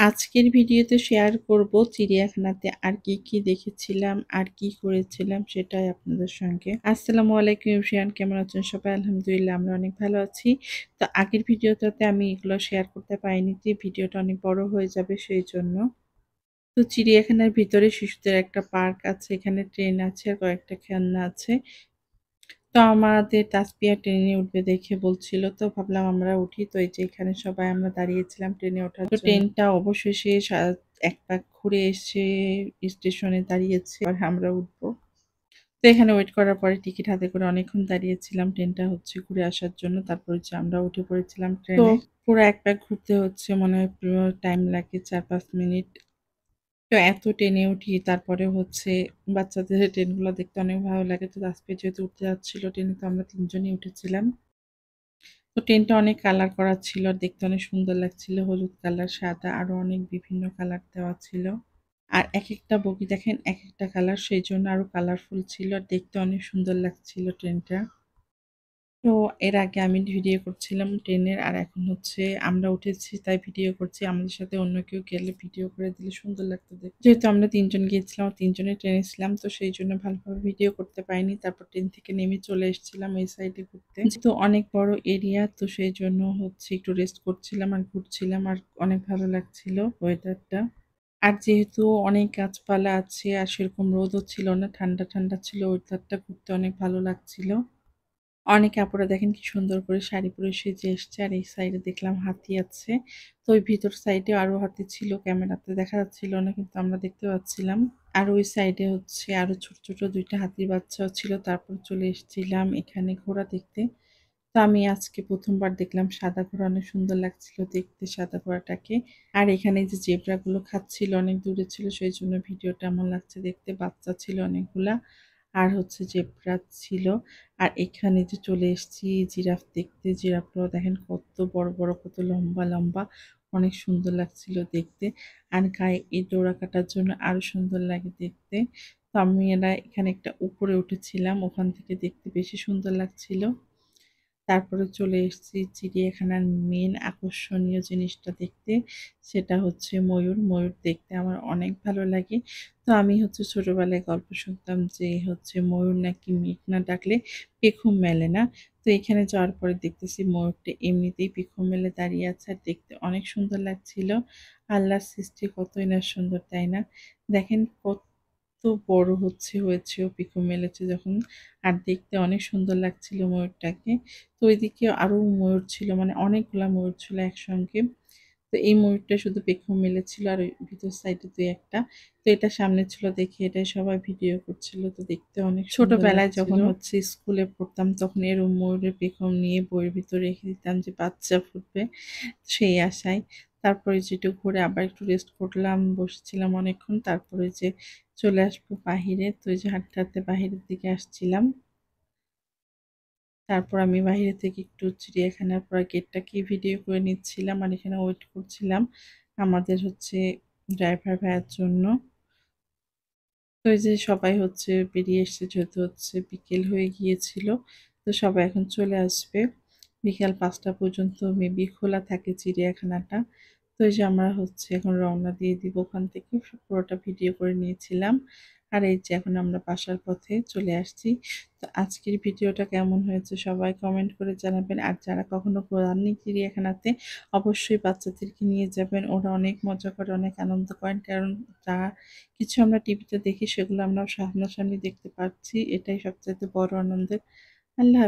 আজকের ভিডিওতে শেয়ার করব চিড়িয়াখানাতে আর কি দেখেছিলাম আর কি করেছিলাম সেটাই আপনাদের সঙ্গে। আসসালামু আলাইকুম এভরিওয়ান, কেমন আছেন সবাই? আলহামদুলিল্লাহ আমরা অনেক ভালো আছি। তো আগের ভিডিওটাতে আমি এগুলো শেয়ার করতে পারিনি, যে ভিডিওটা অনেক বড় হয়ে যাবে সেই জন্য। তো চিড়িয়াখানার ভিতরে শিশুদের একটা পার্ক আছে, এখানে ট্রেন আছে আর কয়েকটা খেলনা আছে। তো আমাদের তাসপিয়া ট্রেনে উঠবে দেখে বলছিল, তো ভাবলাম আমরা উঠি। তো এই যে এখানে সবাই আমরা দাঁড়িয়েছিলাম ট্রেনে ওঠার জন্য। তো ট্রেনটা অবশেষে এক পাক ঘুরে এসে স্টেশনে দাঁড়িয়েছে, আর আমরা উঠবো। তো এখানে ওয়েট করার পরে টিকিট হাতে করে অনেকক্ষণ দাঁড়িয়েছিলাম ট্রেনটা ঘুরে আসার জন্য। তারপর হচ্ছে আমরা উঠে পড়েছিলাম ট্রেনে। তো পুরো এক পাক ঘুরতে হচ্ছে মনে হয় পুরো টাইম লাগে ৪-৫ মিনিট। তো এত ট্রেনে উঠি, তারপরে বাচ্চাদের ট্রেনগুলো দেখতে অনেক ভালো লাগে। তো তাসফিয়া যেহেতু উঠতে যাচ্ছিল ট্রেনে, তো আমরা ৩ জনই উঠেছিলাম। তো ট্রেনটা অনেক কালার করা ছিল, আর দেখতে অনেক সুন্দর লাগছিল। হলুদ কালার, সাদা, আরো অনেক বিভিন্ন কালার দেওয়া ছিল। আর একেকটা বগি দেখেন একেকটা কালার, সেইজন্য আরো কালারফুল ছিল আর দেখতে অনেক সুন্দর লাগছিল ট্রেনটা। তো এর আগে আমি ভিডিও করছিলাম ট্রেনের, আর এখন আমরা উঠেছি তাই ভিডিও করছি। আমাদের সাথে অন্য কেউ গেলে ভিডিও করে দিলে সুন্দর লাগতো দেখতে। যেহেতু আমরা ৩ জন গিয়েছিলাম, ৩ জনের ট্রেনে ছিলাম, তো সেই জন্য ভালোভাবে ভিডিও করতে পারিনি। তারপর ট্রেন থেকে নেমে চলে এসেছিলাম এই সাইডে ঘুরতে। যেহেতু অনেক বড় এরিয়া, তো সেই জন্য একটু রেস্ট করছিলাম আর ঘুরছিলাম, আর অনেক ভালো লাগছিল ওয়েদারটা। আর যেহেতু অনেক গাছপালা আছে আর সেরকম রোদও ছিল না, ঠান্ডা ঠান্ডা ছিল, ওয়েদারটা ঘুরতে অনেক ভালো লাগছিল। অনেকে আপুরা দেখেন কি সুন্দর করে শাড়ি পরে সেজে এসছে, আর এই সাইডে দেখলাম হাতি আছে। তো ওই ভিতর সাইডে আরো হাতি ছিল, ক্যামেরাতে দেখা যাচ্ছিল না কিন্তু আমরা দেখতে পাচ্ছিলাম। আর ওই সাইডে আরো ছোট ছোট ২টা হাতির বাচ্চাও ছিল। তারপর চলে এসেছিলাম এখানে ঘোড়া দেখতে। তো আমি আজকে প্রথমবার দেখলাম সাদা ঘোড়া, অনেক সুন্দর লাগছিল দেখতে সাদা ঘোড়াটাকে। আর এখানে যে জেব্রা গুলো খাচ্ছিল, অনেক দূরে ছিল সেই জন্য ভিডিওটা এমন লাগছে দেখতে। বাচ্চা ছিল অনেকগুলা, আর জেব্রা ছিল। আর এখানে যে চলে এসেছি জিরাফ দেখতে। জিরাফগুলো দেখেন কত বড় বড়, কত লম্বা লম্বা, অনেক সুন্দর লাগছিল দেখতে। আর গায়ে এই ডোরা কাটার জন্য আরো সুন্দর লাগে দেখতে। তো আমি এখানে একটা উপরে উঠেছিলাম, ওখান থেকে দেখতে বেশি সুন্দর লাগছিল। তারপরে চলে এসেছি চিড়িয়াখানার মেন আকর্ষণীয় জিনিসটা দেখতে। সেটা ময়ূর। ময়ূর দেখতে আমার অনেক ভালো লাগে। তো আমি ছোটবেলায় গল্প শুনতাম যে ময়ূর নাকি মেঘ না ডাকলে পেখম মেলে না। তো এখানে যাওয়ার পরে দেখতেছি ময়ূরটা এমনিতেই পেখম মেলে দাঁড়িয়ে আছে, আর দেখতে অনেক সুন্দর লাগছিল। আল্লাহর সৃষ্টি কতই না সুন্দর, তাই না? দেখেন কত বড় হয়েছেও পেখম মেলেছে যখন, আর দেখতে অনেক সুন্দর লাগছিল ময়ূরটাকে। তো ওইদিকে আরো ময়ূর ছিল, মানে অনেকগুলা ময়ূর ছিল একসঙ্গে। তো এই ময়ূরটা শুধু পেখম মেলেছিল, আর ওই ভিতর সাইডে ২-১টা। তো এটা সামনে ছিল দেখে এটাই সবাই ভিডিও করছিল। তো দেখতে অনেক ছোটবেলায় যখন স্কুলে পড়তাম, তখন এরকম ময়ূরের পেখম নিয়ে বইয়ের ভিতরে রেখে দিতাম যে বাচ্চা ফুটবে, সেই আশায়। তারপরে যেটু ঘুরে আবার একটু রেস্ট করলাম, বসেছিলাম অনেকক্ষণ। তারপরে যে চলে আসবো বাহিরে। তো এই যে হাঁটতে হাঁটতে বাহিরের দিকে আসছিলাম। তারপর আমি বাহিরে থেকে একটু চিড়িয়াখানার পুরা গেটটাকে ভিডিও করে নিচ্ছিলাম, আর এখানে ওয়েট করছিলাম আমাদের ড্রাইভার ভাইয়ার জন্য। তো এই যে সবাই বেরিয়ে এসছে, যেহেতু বিকেল হয়ে গিয়েছিল। তো সবাই এখন চলে আসবে। বিকাল ৫টা পর্যন্ত মেবি খোলা থাকে চিড়িয়াখানাটা। তো এই যে আমরা এখন রওনা দিয়ে দিব ওখান থেকে। পুরোটা ভিডিও করে নিয়েছিলাম। আর এই যে এখন আমরা বাসার পথে চলে আসছি। তো আজকের ভিডিওটা কেমন হয়েছে সবাই কমেন্ট করে জানাবেন। আর যারা কখনো যাননি চিড়িয়াখানাতে, অবশ্যই বাচ্চাদেরকে নিয়ে যাবেন। ওরা অনেক মজা করে, অনেক আনন্দ করেন। কারণ যা কিছু আমরা টিভিতে দেখি সেগুলো আমরা সামনাসামনি দেখতে পাচ্ছি, এটাই সবচাইতে বড় আনন্দের। আল্লাহ